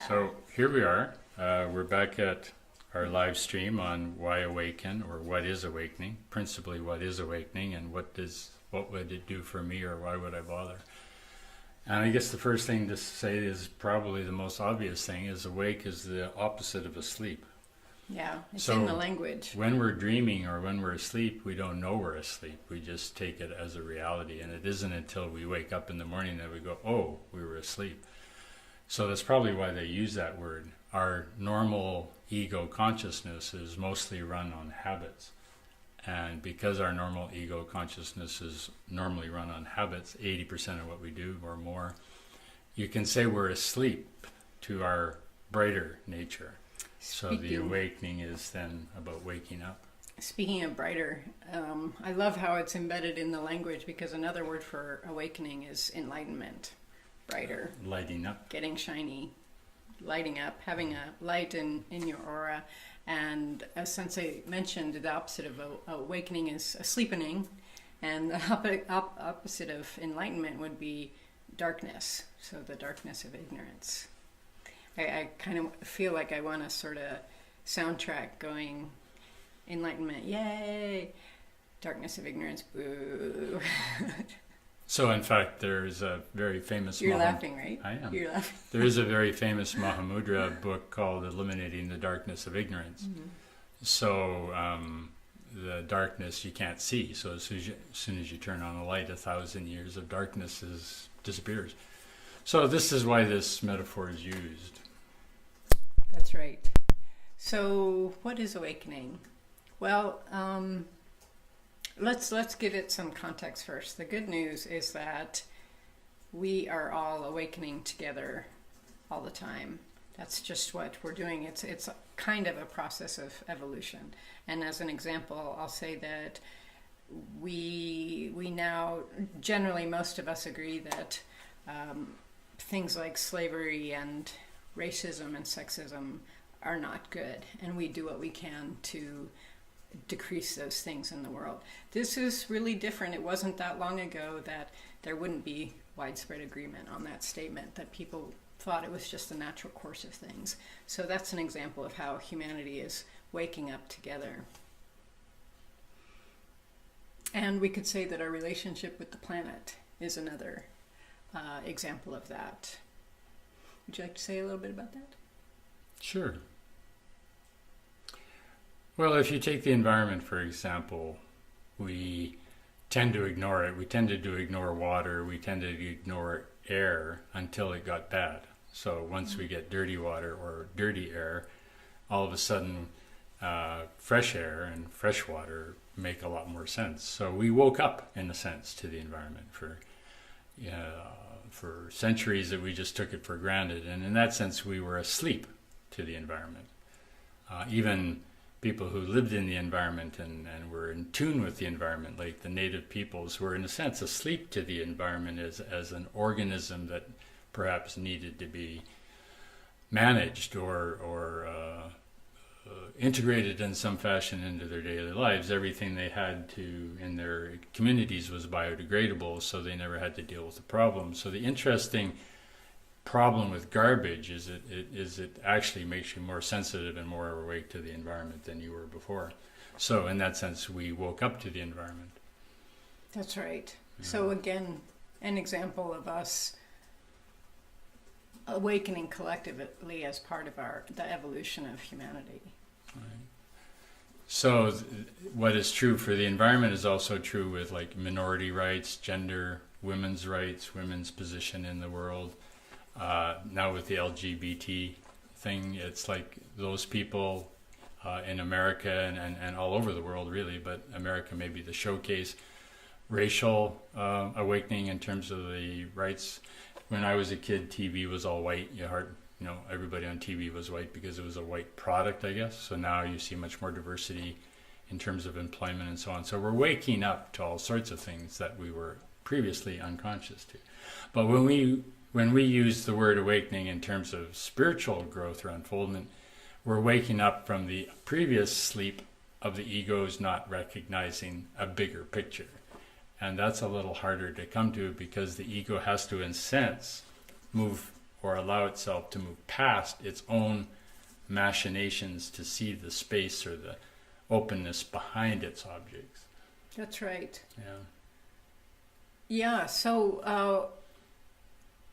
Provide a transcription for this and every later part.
So here we are. We're back at our live stream on why awaken, or what is awakening, principally what is awakening, and what would it do for me, or why would I bother? And I guess the first thing to say is probably the most obvious thing is awake is the opposite of asleep. Yeah, it's So in the language. when we're dreaming or when we're asleep, we don't know we're asleep. We just take it as a reality, and it isn't until we wake up in the morning that we go, oh, we were asleep. So that's probably why they use that word. Our normal ego consciousness is mostly run on habits. And because our normal ego consciousness is normally run on habits, 80% of what we do or more, you can say we're asleep to our brighter nature. So the awakening is then about waking up. Speaking of brighter, I love how it's embedded in the language, because another word for awakening is enlightenment. Brighter. Lighting up. Getting shiny. Lighting up. Having a light in your aura. And as Sensei mentioned, the opposite of awakening is sleepening. And the opposite of enlightenment would be darkness. So the darkness of ignorance. I kind of feel like I want a sort of soundtrack going, enlightenment, yay! Darkness of ignorance, boo! So in fact, there's a very famous... You're laughing, right? I am. You're laughing. There is a very famous Mahamudra book called Eliminating the Darkness of Ignorance. Mm-hmm. So the darkness you can't see. So as soon as you turn on a light, 1,000 years of darkness disappears. So this is why this metaphor is used. That's right. So what is awakening? Well, let's give it some context first. The good news is that we are all awakening together all the time. That's just what we're doing. It's kind of a process of evolution. And as an example, I'll say that we now, generally most of us agree that things like slavery and racism and sexism are not good, and we do what we can to decrease those things in the world. This is really different. It wasn't that long ago that there wouldn't be widespread agreement on that statement, that people thought it was just the natural course of things. So that's an example of how humanity is waking up together. And we could say that our relationship with the planet is another example of that. Would you like to say a little bit about that? Sure. Well, if you take the environment, for example, we tend to ignore it. We tended to ignore water. We tended to ignore air until it got bad. So once we get dirty water or dirty air, all of a sudden fresh air and fresh water make a lot more sense. So we woke up, in a sense, to the environment for centuries that we just took it for granted. And in that sense, we were asleep to the environment. Even people who lived in the environment and were in tune with the environment, like the native peoples, were in a sense asleep to the environment as an organism that perhaps needed to be managed or integrated in some fashion into their daily lives. Everything they had to in their communities was biodegradable, so they never had to deal with the problem. So the interesting problem with garbage is it actually makes you more sensitive and more awake to the environment than you were before. So in that sense, we woke up to the environment. That's right. Yeah. So again, an example of us awakening collectively as part of the evolution of humanity. Right. So what is true for the environment is also true with like minority rights, gender, women's rights, women's position in the world. Now with the LGBT thing, it's like those people in America and all over the world really, but America may be the showcase. Racial awakening in terms of the rights. When I was a kid, TV was all white. Everybody on TV was white because it was a white product, I guess. So now you see much more diversity in terms of employment and so on. So we're waking up to all sorts of things that we were previously unconscious to. But when we use the word awakening in terms of spiritual growth or unfoldment, we're waking up from the previous sleep of the egos not recognizing a bigger picture. And that's a little harder to come to because the ego has to, in a sense, move or allow itself to move past its own machinations to see the space or the openness behind its objects. That's right. Yeah. Yeah, so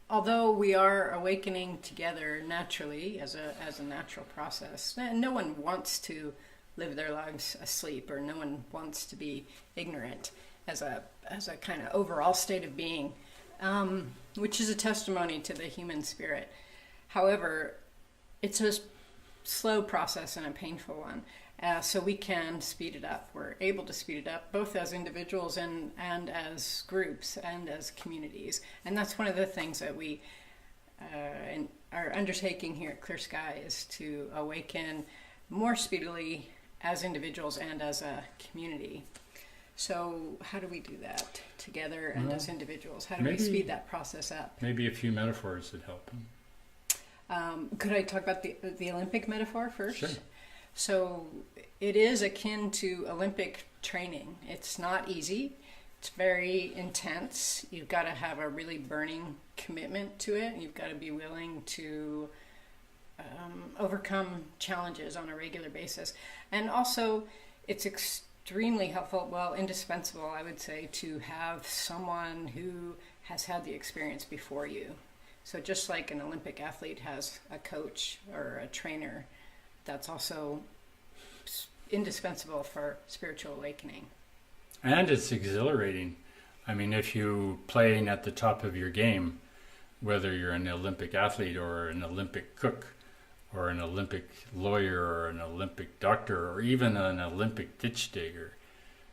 although we are awakening together naturally as a natural process, and no one wants to live their lives asleep, or no one wants to be ignorant as a kind of overall state of being, which is a testimony to the human spirit. However, it's a slow process and a painful one. So we can speed it up. We're able to speed it up both as individuals and as groups and as communities. And that's one of the things that we are undertaking here at Clear Sky, is to awaken more speedily as individuals and as a community. So how do we do that together and as individuals? How do we speed that process up? Maybe a few metaphors would help. Could I talk about the Olympic metaphor first? Sure. So it is akin to Olympic training. It's not easy. It's very intense. You've got to have a really burning commitment to it. You've got to be willing to overcome challenges on a regular basis. And also, it's extremely helpful, well, indispensable, I would say, to have someone who has had the experience before you. So just like an Olympic athlete has a coach or a trainer, that's also indispensable for spiritual awakening. And it's exhilarating. I mean, if you're playing at the top of your game, whether you're an Olympic athlete or an Olympic cook or an Olympic lawyer or an Olympic doctor or even an Olympic ditch digger,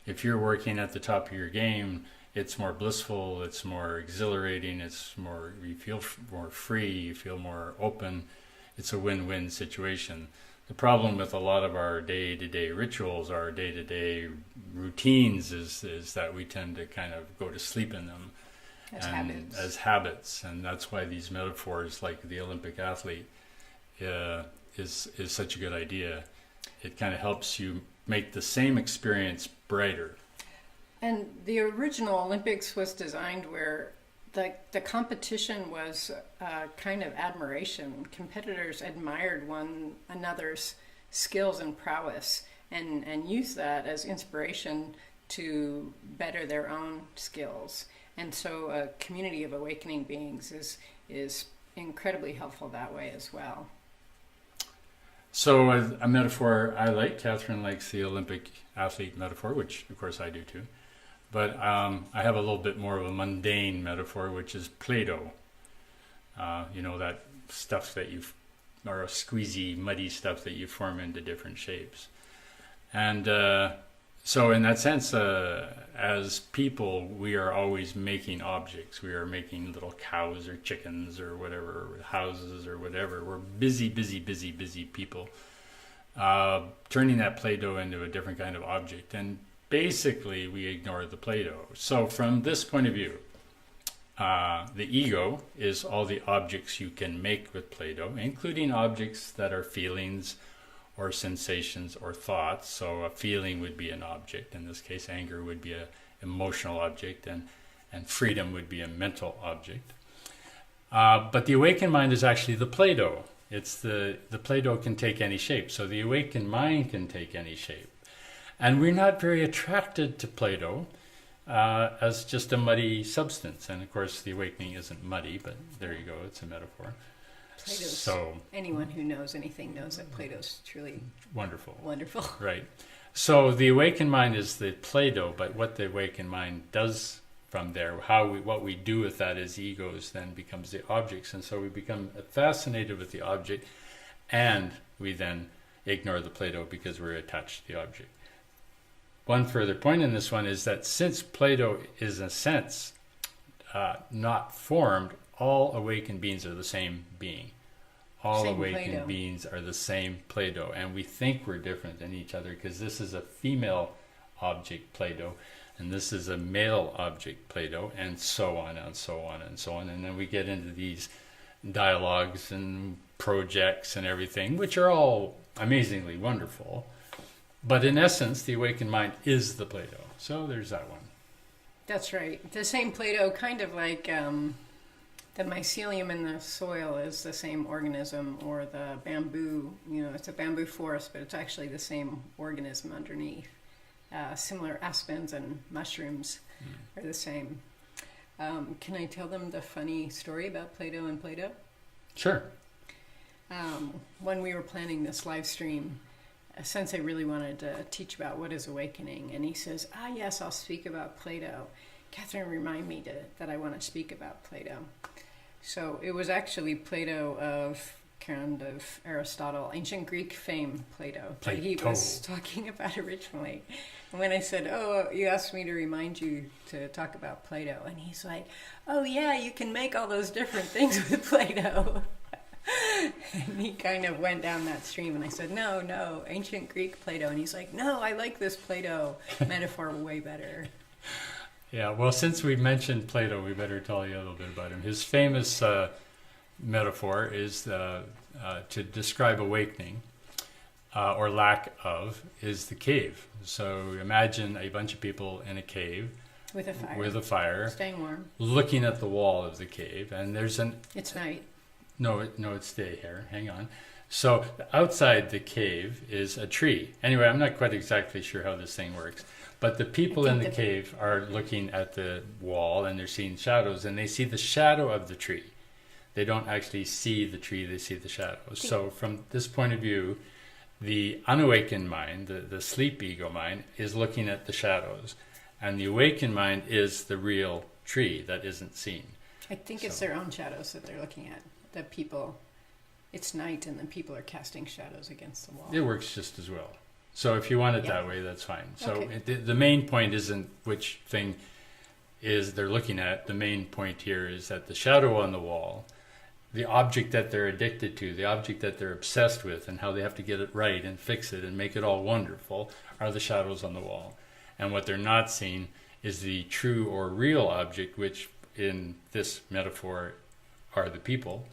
if you're working at the top of your game, it's more blissful, it's more exhilarating, you feel more free, you feel more open. It's a win-win situation. The problem with a lot of our day-to-day rituals, our day-to-day routines, is that we tend to kind of go to sleep in them as habits. And that's why these metaphors, like the Olympic athlete, is such a good idea. It kind of helps you make the same experience brighter. And the original Olympics was designed where the competition was kind of admiration. Competitors admired one another's skills and prowess and used that as inspiration to better their own skills. And so a community of awakening beings is incredibly helpful that way as well. So a metaphor I like, Catherine likes the Olympic athlete metaphor, which of course I do too. But I have a little bit more of a mundane metaphor, which is Play-Doh. That stuff that or a squeezy, muddy stuff that you form into different shapes. And so in that sense, as people, we are always making objects. We are making little cows or chickens or whatever, or houses or whatever. We're busy people, turning that Play-Doh into a different kind of object. And basically, we ignore the Play-Doh. So from this point of view, the ego is all the objects you can make with Play-Doh, including objects that are feelings or sensations or thoughts. So a feeling would be an object. In this case, anger would be an emotional object, and freedom would be a mental object. But the awakened mind is actually the Play-Doh. It's the Play-Doh can take any shape. So the awakened mind can take any shape. And we're not very attracted to Play-Doh as just a muddy substance. And of course, the awakening isn't muddy, but there you go, it's a metaphor. Play-Doh's, so anyone who knows anything knows that Play-Doh's truly wonderful. Right. So the awakened mind is the Play-Doh, but what the awakened mind does from there, what we do with that as egos then becomes the objects. And so we become fascinated with the object, and we then ignore the Play-Doh because we're attached to the object. One further point in this one is that since Play-Doh is, in a sense, not formed, all awakened beings are the same being. All same awakened Play-Doh. beings are the same Play-Doh. And we think we're different than each other because this is a female object, Play-Doh, and this is a male object, Play-Doh, and so on and so on and so on. And then we get into these dialogues and projects and everything, which are all amazingly wonderful. But in essence, the awakened mind is the Play-Doh. So there's that one. That's right. The same Play-Doh, kind of like the mycelium in the soil is the same organism, or the bamboo, it's a bamboo forest, but it's actually the same organism underneath. Similar aspens and mushrooms are the same. Can I tell them the funny story about Plato and Plato? Sure. When we were planning this live stream, Sensei really wanted to teach about what is awakening, and he says, yes, I'll speak about Plato. Catherine, remind me that I want to speak about Plato. So it was actually Plato of Aristotle, ancient Greek fame Plato, that he was talking about originally. And when I said, you asked me to remind you to talk about Plato, and he's like, oh yeah, you can make all those different things with Plato. And he kind of went down that stream, and I said, no, ancient Greek Plato. And he's like, no, I like this Plato metaphor way better. Yeah, well, since we mentioned Plato, we better tell you a little bit about him. His famous metaphor is to describe awakening, or lack of, is the cave. So imagine a bunch of people in a cave with a fire, staying warm, looking at the wall of the cave, and there's It's night. No, it's day here. Hang on. So outside the cave is a tree. Anyway, I'm not quite exactly sure how this thing works, but the people in the cave are looking at the wall, and they're seeing shadows, and they see the shadow of the tree. They don't actually see the tree, they see the shadows. So from this point of view, the unawakened mind, the sleep ego mind, is looking at the shadows, and the awakened mind is the real tree that isn't seen. I think it's their own shadows that they're looking at. The people, it's night, and the people are casting shadows against the wall. It works just as well. So if you want it that way, that's fine. So the main point isn't which thing is they're looking at. The main point here is that the shadow on the wall, the object that they're addicted to, the object that they're obsessed with, and how they have to get it right and fix it and make it all wonderful, are the shadows on the wall. And what they're not seeing is the true or real object, which in this metaphor are the people,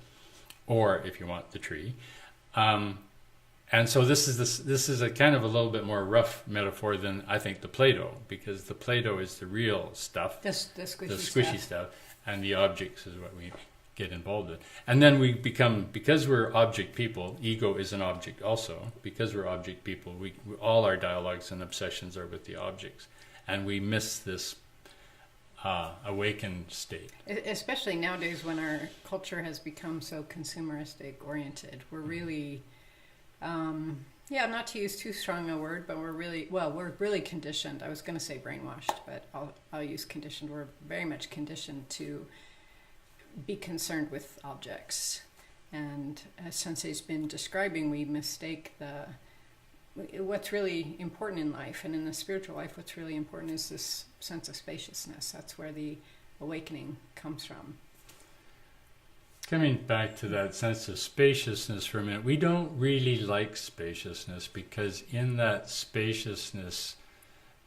or if you want, the tree. And so this is a kind of a little bit more rough metaphor than I think the Plato, because the Plato is the real stuff, the squishy stuff, and the objects is what we get involved in. And then we become, because we're object people, ego is an object also, because we're object people, we all our dialogues and obsessions are with the objects, and we miss this awakened state. Especially nowadays when our culture has become so consumeristic oriented. We're really, not to use too strong a word, but we're really conditioned. I was going to say brainwashed, but I'll use conditioned. We're very much conditioned to be concerned with objects. And as Sensei's been describing, we mistake what's really important in life, and in the spiritual life, what's really important is this sense of spaciousness. That's where the awakening comes from. Coming back to that sense of spaciousness for a minute, we don't really like spaciousness, because in that spaciousness,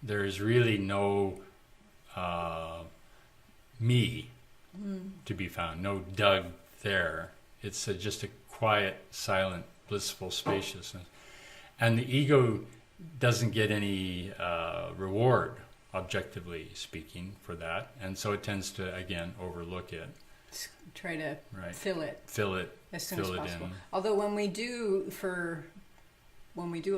there is really no me to be found, no Doug there. It's just a quiet, silent, blissful spaciousness. And the ego doesn't get any reward, objectively speaking, for that. And so it tends to, again, overlook it. Try to fill it as soon as possible. Although when we do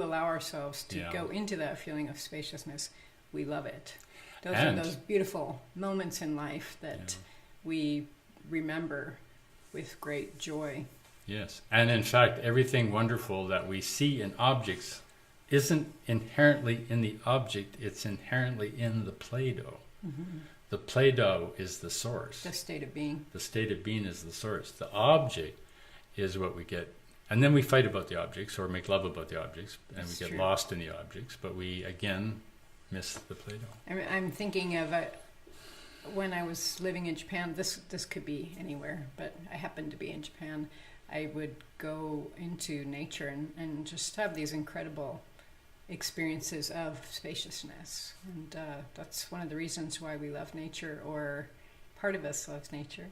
allow ourselves to go into that feeling of spaciousness, we love it. Those are those beautiful moments in life that we remember with great joy. Yes, and in fact, everything wonderful that we see in objects isn't inherently in the object, it's inherently in the Play-Doh. Mm-hmm. The Play-Doh is the source. The state of being. The state of being is the source. The object is what we get. And then we fight about the objects, or make love about the objects, and we get lost in the objects, but we, again, miss the Play-Doh. I'm thinking of when I was living in Japan, this could be anywhere, but I happened to be in Japan. I would go into nature and just have these incredible experiences of spaciousness. And that's one of the reasons why we love nature, or part of us loves nature.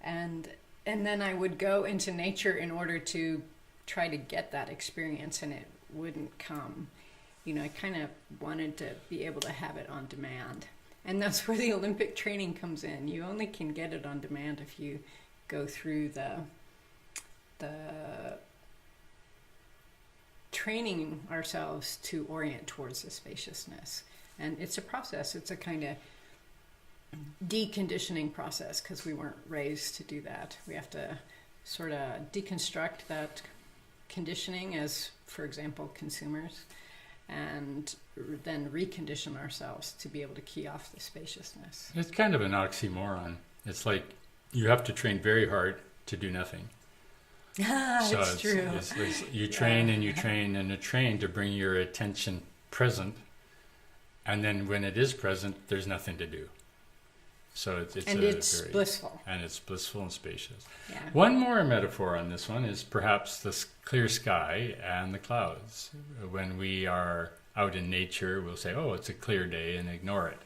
And then I would go into nature in order to try to get that experience, and it wouldn't come. I kind of wanted to be able to have it on demand. And that's where the Olympic training comes in. You only can get it on demand if you go through the training ourselves to orient towards the spaciousness. And it's a process. It's a kind of deconditioning process because we weren't raised to do that. We have to sort of deconstruct that conditioning as, for example, consumers, and then recondition ourselves to be able to key off the spaciousness. It's kind of an oxymoron. It's like you have to train very hard to do nothing. So it's true. You train and you train and you train to bring your attention present, and then when it is present, there's nothing to do. So it's blissful. And it's blissful and spacious. Yeah. One more metaphor on this one is perhaps the clear sky and the clouds. When we are out in nature, we'll say, oh, it's a clear day, and ignore it.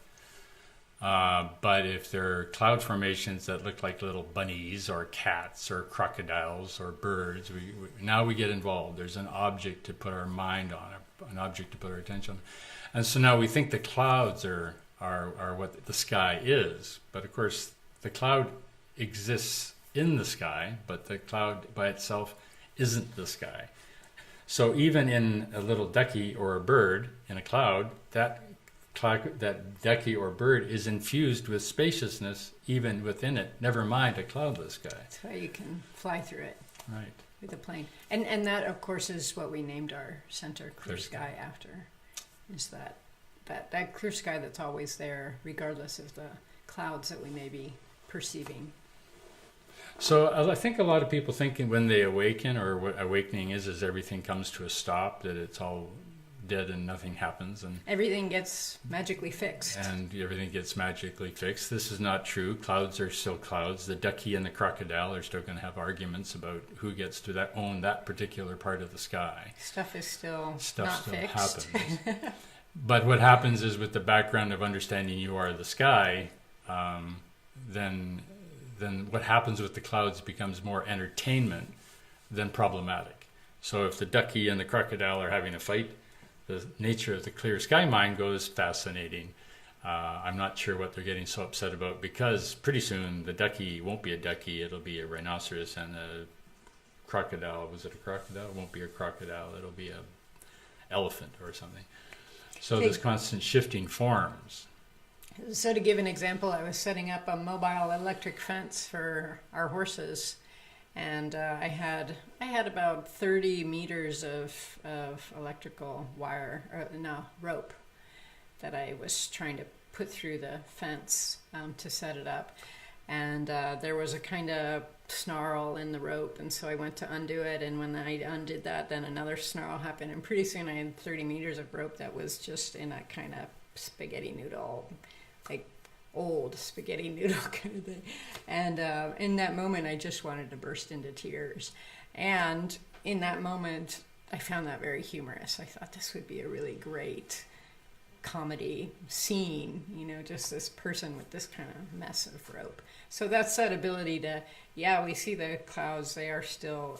But if there are cloud formations that look like little bunnies or cats or crocodiles or birds, now we get involved. There's an object to put our mind on, an object to put our attention on. And so now we think the clouds are what the sky is. But of course, the cloud exists in the sky, but the cloud by itself isn't the sky. So even in a little ducky or a bird in a cloud, that ducky or bird is infused with spaciousness even within it, never mind a cloudless sky. That's why you can fly through it. Right. With a plane. And that, of course, is what we named our center, Clear Sky, after. Is that clear sky that's always there, regardless of the clouds that we may be perceiving. So I think a lot of people thinking when they awaken, or what awakening is everything comes to a stop, that it's all dead and nothing happens, and everything gets magically fixed. And everything gets magically fixed. This is not true. Clouds are still clouds. The ducky and the crocodile are still going to have arguments about who gets to own that particular part of the sky. Stuff still fixed. Happens. But what happens is, with the background of understanding you are the sky, then what happens with the clouds becomes more entertainment than problematic. So if the ducky and the crocodile are having a fight, the nature of the clear sky mind goes fascinating. I'm not sure what they're getting so upset about, because pretty soon the ducky won't be a ducky, it'll be a rhinoceros, and a crocodile, was it a crocodile? It won't be a crocodile, it'll be a elephant or something. So there's constant shifting forms. So to give an example, I was setting up a mobile electric fence for our horses, and I had about 30 meters of electrical rope that I was trying to put through the fence to set it up. And there was a kind of snarl in the rope, and so I went to undo it, and when I undid that, then another snarl happened, and pretty soon I had 30 meters of rope that was just in a kind of spaghetti noodle, like old spaghetti noodle kind of thing. And in that moment, I just wanted to burst into tears. And in that moment, I found that very humorous. I thought this would be a really great comedy scene, just this person with this kind of mess of rope. So that's that ability to, we see the clouds, they are still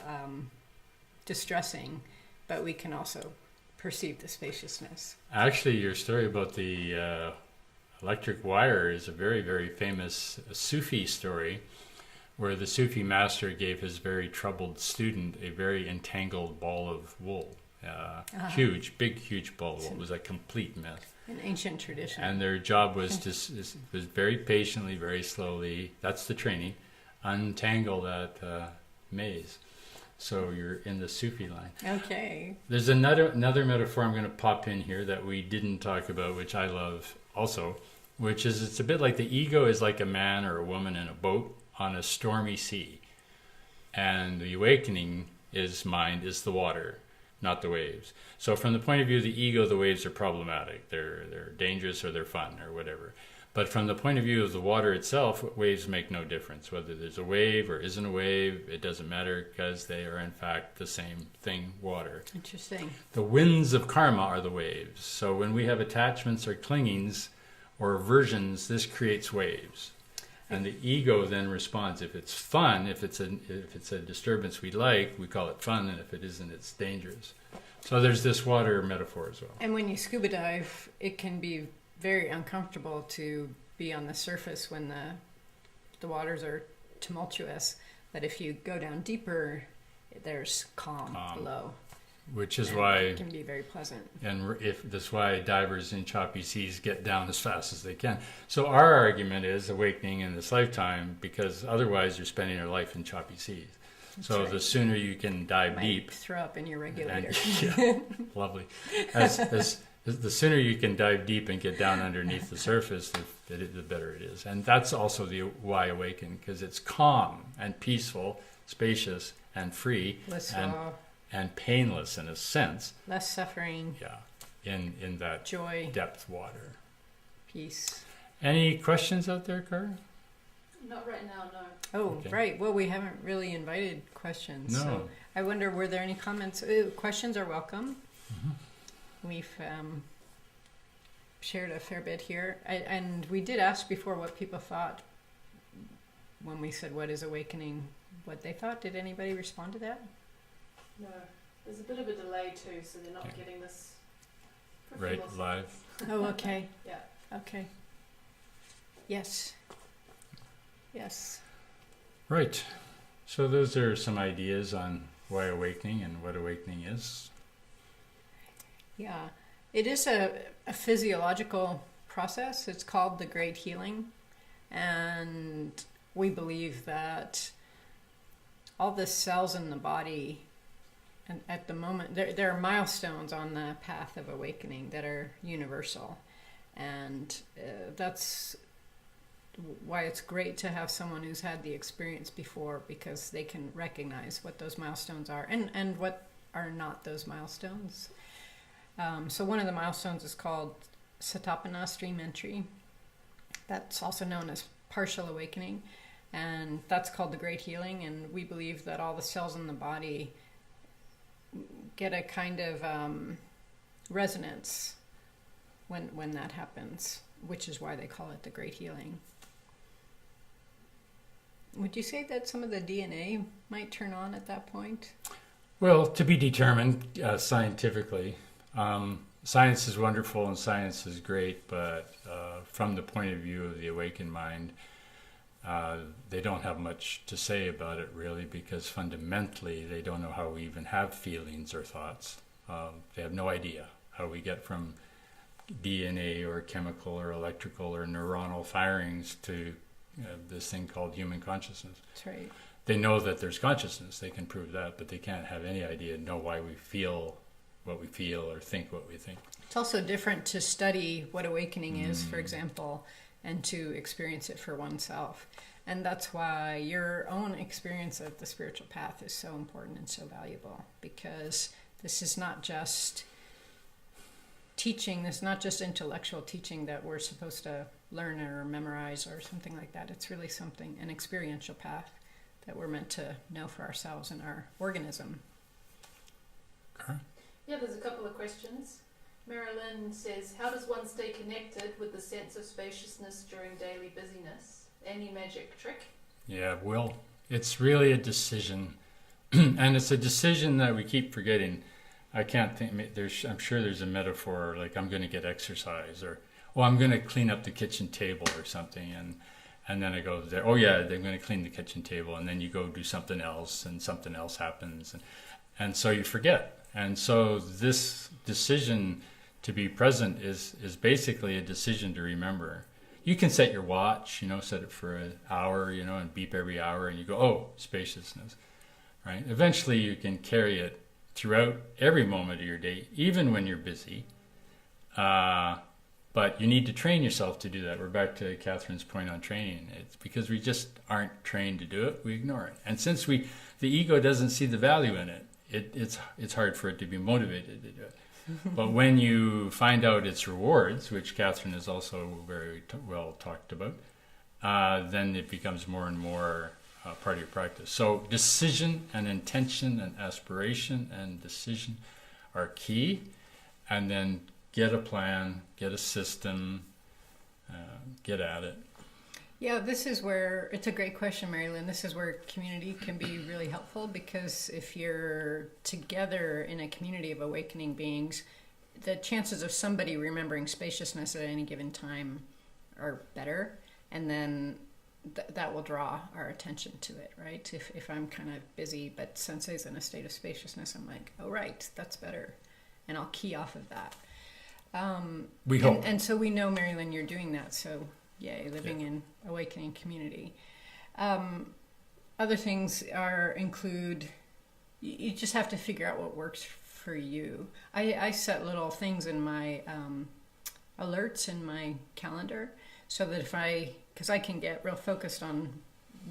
distressing, but we can also perceive the spaciousness. Actually, your story about the electric wire is a very, very famous Sufi story, where the Sufi master gave his very troubled student a very entangled ball of wool. Huge ball of wool. It was a complete mess. An ancient tradition. And their job was was very patiently, very slowly, that's the training, untangle that maze. So you're in the Sufi line. Okay. There's another metaphor I'm going to pop in here that we didn't talk about, which I love also, which is, it's a bit like the ego is like a man or a woman in a boat on a stormy sea. And the awakening mind is the water, not the waves. So from the point of view of the ego, the waves are problematic. They're dangerous, or they're fun, or whatever. But from the point of view of the water itself, waves make no difference. Whether there's a wave or isn't a wave, it doesn't matter, because they are in fact the same thing, water. Interesting. The winds of karma are the waves. So when we have attachments or clingings or aversions, this creates waves. And the ego then responds. If it's fun, if it's a disturbance we like, we call it fun, and if it isn't, it's dangerous. So there's this water metaphor as well. And when you scuba dive, it can be very uncomfortable to be on the surface when the waters are tumultuous. But if you go down deeper, there's calm below. Which is and why it can be very pleasant. And if that's why divers in choppy seas get down as fast as they can. So our argument is awakening in this lifetime, because otherwise you're spending your life in choppy seas. That's so right. the sooner you can dive Might deep, throw up in your regulator. lovely. As the sooner you can dive deep and get down underneath the surface, the better it is. And that's also the why awaken, because it's calm and peaceful, spacious and free, and painless in a sense. Less suffering. Yeah, in that joy, depth water. Peace. Any questions out there, Cara? Not right now, no. Oh, Okay. right. Well, we haven't really invited questions. No. So I wonder, were there any comments? Questions are welcome. Mm-hmm. We've shared a fair bit here. And we did ask before what people thought when we said, what is awakening, what they thought. Did anybody respond to that? No. There's a bit of a delay too, so they're not getting this Right, live. Oh, okay. Yeah. Okay. Yes. Yes. Right. So those are some ideas on why awakening and what awakening is. Yeah. It is a physiological process. It's called the Great Healing. And we believe that all the cells in the body, and at the moment, there are milestones on the path of awakening that are universal. And that's why it's great to have someone who's had the experience before, because they can recognize what those milestones are and what are not those milestones. So one of the milestones is called Satapana, stream entry. That's also known as partial awakening. And that's called the Great Healing. And we believe that all the cells in the body get a kind of resonance when that happens, which is why they call it the Great Healing. Would you say that some of the DNA might turn on at that point? Well, to be determined scientifically. Science is wonderful and science is great, but from the point of view of the awakened mind, they don't have much to say about it really, because fundamentally they don't know how we even have feelings or thoughts. They have no idea how we get from DNA or chemical or electrical or neuronal firings to this thing called human consciousness. That's right. They know that there's consciousness, they can prove that, but they can't have any idea, know why we feel what we feel or think what we think. It's also different to study what awakening is, for example, and to experience it for oneself. And that's why your own experience of the spiritual path is so important and so valuable, because this is not just teaching, this is not just intellectual teaching that we're supposed to learn or memorize or something like that. It's really something, an experiential path that we're meant to know for ourselves and our organism. Okay. Yeah, there's a couple of questions. Marilyn says, how does one stay connected with the sense of spaciousness during daily busyness? Any magic trick? Yeah, well, it's really a decision. And it's a decision that we keep forgetting. I can't think, I'm sure there's a metaphor like I'm going to get exercise, or, oh, I'm going to clean up the kitchen table or something. And then I go there, oh yeah, they're going to clean the kitchen table. And then you go do something else and something else happens. And so you forget. And so this decision to be present is basically a decision to remember. You can set your watch, set it for an hour, and beep every hour, and you go, oh, spaciousness, right? Eventually you can carry it throughout every moment of your day, even when you're busy. But you need to train yourself to do that. We're back to Catherine's point on training. It's because we just aren't trained to do it, we ignore it. And since the ego doesn't see the value in it, it's hard for it to be motivated to do it. But when you find out its rewards, which Catherine has also very well talked about, then it becomes more and more part of your practice. So decision and intention and aspiration and decision are key. And then get a plan, get a system, get at it. Yeah, this is where, it's a great question, Marilyn. This is where community can be really helpful, because if you're together in a community of awakening beings, the chances of somebody remembering spaciousness at any given time are better. And then that will draw our attention to it, right? If I'm kind of busy, but Sensei's in a state of spaciousness, I'm like, oh, right, that's better. And I'll key off of that. We hope. And so we know, Mary Lynn, you're doing that. So yay, living in awakening community. Other things include, you just have to figure out what works for you. I set little things in my alerts in my calendar so that because I can get real focused on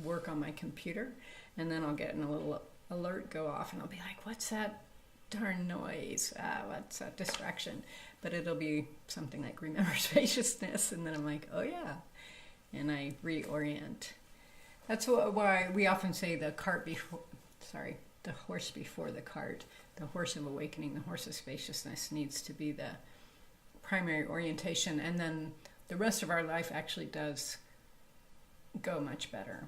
work on my computer, and then I'll get a little alert go off and I'll be like, what's that darn noise? What's that distraction? But it'll be something like remember spaciousness, and then I'm like, oh yeah, and I reorient. That's why we often say the horse before the cart. The horse of awakening, the horse of spaciousness needs to be the primary orientation, and then the rest of our life actually does go much better.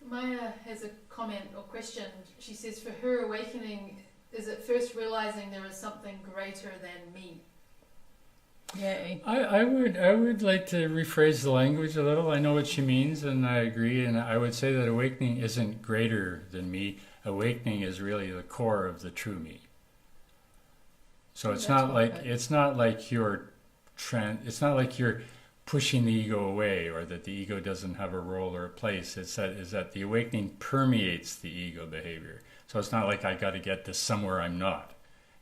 Maya has a comment or question. She says, for her, awakening is at first realizing there is something greater than me. Yay. I would like to rephrase the language a little. I know what she means, and I agree. And I would say that awakening isn't greater than me. Awakening is really the core of the true me. So it's not like you're pushing the ego away, or that the ego doesn't have a role or a place. It's that the awakening permeates the ego behavior. So it's not like I got to get to somewhere I'm not.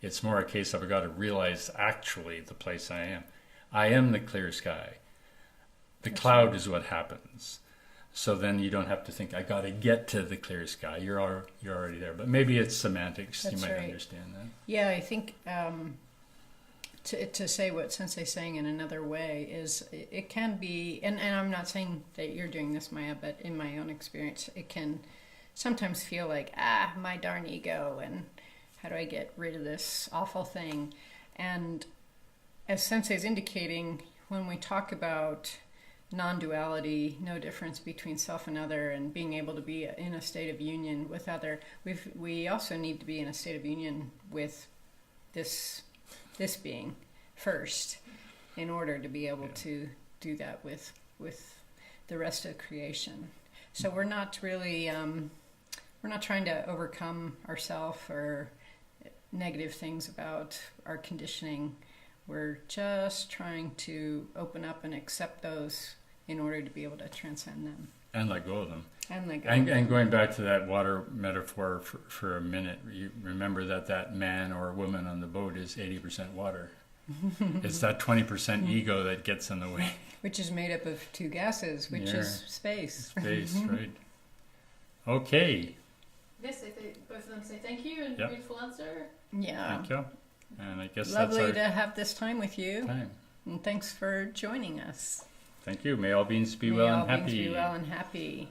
It's more a case of I got to realize actually the place I am. I am the clear sky. The cloud is what happens. So then you don't have to think I got to get to the clear sky. You're already there. But maybe it's semantics. That's you might right. understand that. Yeah, I think to say what Sensei's saying in another way is it can be, and I'm not saying that you're doing this, Maya, but in my own experience, it can sometimes feel like, my darn ego, and how do I get rid of this awful thing? And as Sensei's indicating, when we talk about non-duality, no difference between self and other, and being able to be in a state of union with other, we also need to be in a state of union with this being first, in order to be able to do that with the rest of creation. So we're not really we're not trying to overcome ourselves or negative things about our conditioning. We're just trying to open up and accept those in order to be able to transcend them. And let go of them. And going back to that water metaphor for a minute, you remember that man or woman on the boat is 80% water. It's that 20% ego that gets in the way. Which is made up of two gases, which is space. Space, right. Okay. Yes, both of them say thank you, and beautiful answer. Yeah. Thank you. And I guess lovely that's to have this time with you. time. And thanks for joining us. Thank you. May all beings be well and happy. May all beings be well and happy.